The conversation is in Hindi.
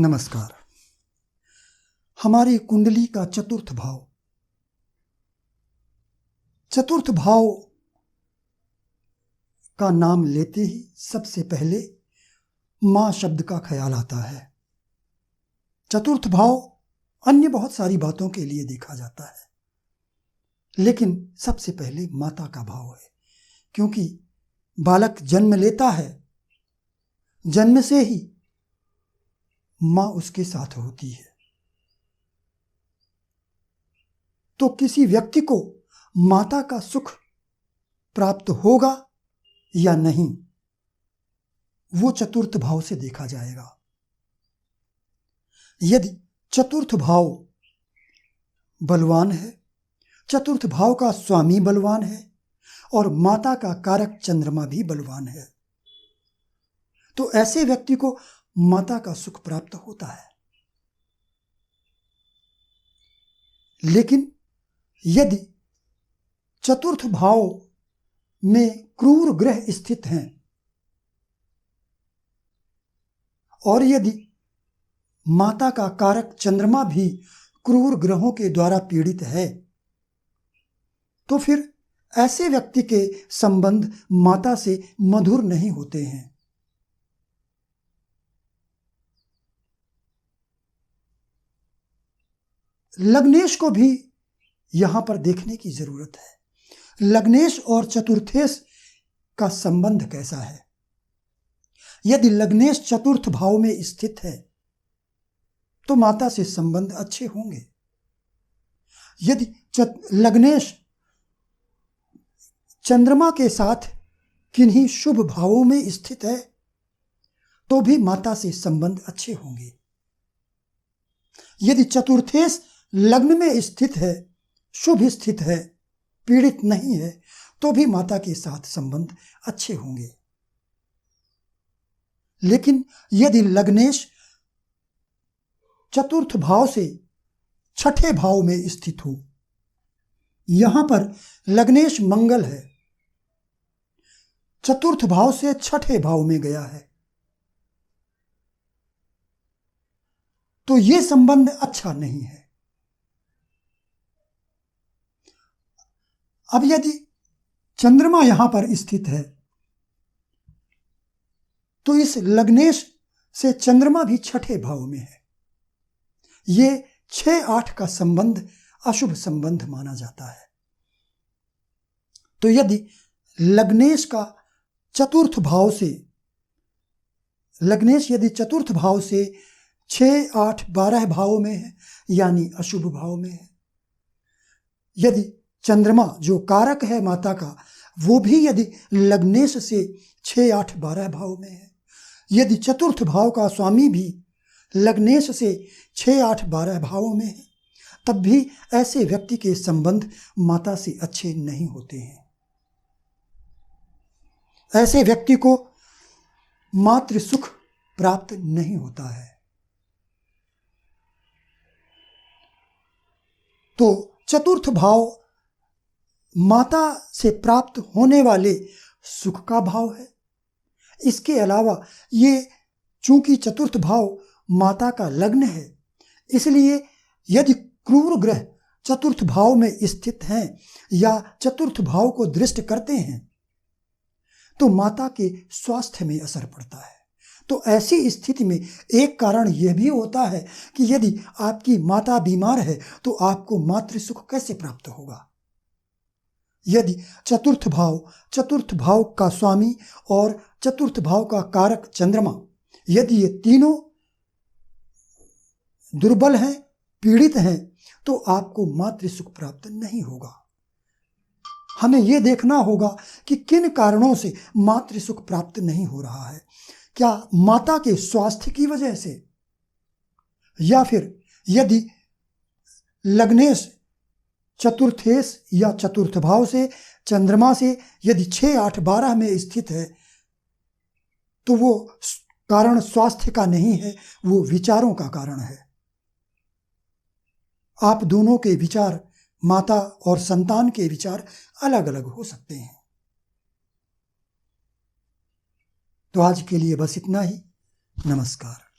नमस्कार। हमारी कुंडली का चतुर्थ भाव का नाम लेते ही सबसे पहले मां शब्द का ख्याल आता है। चतुर्थ भाव अन्य बहुत सारी बातों के लिए देखा जाता है, लेकिन सबसे पहले माता का भाव है, क्योंकि बालक जन्म लेता है, जन्म से ही मां उसके साथ होती है। तो किसी व्यक्ति को माता का सुख प्राप्त होगा या नहीं, वो चतुर्थ भाव से देखा जाएगा। यदि चतुर्थ भाव बलवान है, चतुर्थ भाव का स्वामी बलवान है और माता का कारक चंद्रमा भी बलवान है, तो ऐसे व्यक्ति को माता का सुख प्राप्त होता है। लेकिन यदि चतुर्थ भाव में क्रूर ग्रह स्थित हैं और यदि माता का कारक चंद्रमा भी क्रूर ग्रहों के द्वारा पीड़ित है, तो फिर ऐसे व्यक्ति के संबंध माता से मधुर नहीं होते हैं। लग्नेश को भी यहां पर देखने की जरूरत है। लग्नेश और चतुर्थेश का संबंध कैसा है? यदि लग्नेश चतुर्थ भाव में स्थित है तो माता से संबंध अच्छे होंगे। यदि लग्नेश चंद्रमा के साथ किन्हीं शुभ भावों में स्थित है तो भी माता से संबंध अच्छे होंगे। यदि चतुर्थेश लग्न में स्थित है, शुभ स्थित है, पीड़ित नहीं है, तो भी माता के साथ संबंध अच्छे होंगे। लेकिन यदि लग्नेश चतुर्थ भाव से छठे भाव में स्थित हो, यहां पर लग्नेश मंगल है, चतुर्थ भाव से छठे भाव में गया है, तो यह संबंध अच्छा नहीं है। अब यदि चंद्रमा यहां पर स्थित है तो इस लग्नेश से चंद्रमा भी छठे भाव में है। ये 6-8 का संबंध अशुभ संबंध माना जाता है। तो यदि लग्नेश का चतुर्थ भाव से लग्नेश यदि चतुर्थ भाव से 6, 8, 12 भाव में है, यानी अशुभ भाव में है। यदि चंद्रमा जो कारक है माता का, वो भी यदि लग्नेश से 6, 8, 12 भाव में है, यदि चतुर्थ भाव का स्वामी भी लग्नेश से 6, 8, 12 भावों में है, तब भी ऐसे व्यक्ति के संबंध माता से अच्छे नहीं होते हैं। ऐसे व्यक्ति को मातृ सुख प्राप्त नहीं होता है। तो चतुर्थ भाव माता से प्राप्त होने वाले सुख का भाव है। इसके अलावा ये चूंकि चतुर्थ भाव माता का लग्न है, इसलिए यदि क्रूर ग्रह चतुर्थ भाव में स्थित हैं या चतुर्थ भाव को दृष्ट करते हैं तो माता के स्वास्थ्य में असर पड़ता है। तो ऐसी स्थिति में एक कारण यह भी होता है कि यदि आपकी माता बीमार है तो आपको मातृ सुख कैसे प्राप्त होगा। यदि चतुर्थ भाव का स्वामी और चतुर्थ भाव का कारक चंद्रमा, यदि ये तीनों दुर्बल हैं, पीड़ित हैं, तो आपको मातृ सुख प्राप्त नहीं होगा। हमें यह देखना होगा कि किन कारणों से मातृ सुख प्राप्त नहीं हो रहा है। क्या माता के स्वास्थ्य की वजह से, या फिर यदि लग्नेश चतुर्थेश या चतुर्थ भाव से चंद्रमा से यदि 6, 8, 12 में स्थित है तो वो कारण स्वास्थ्य का नहीं है, वो विचारों का कारण है। आप दोनों के विचार, माता और संतान के विचार अलग अलग हो सकते हैं। तो आज के लिए बस इतना ही। नमस्कार।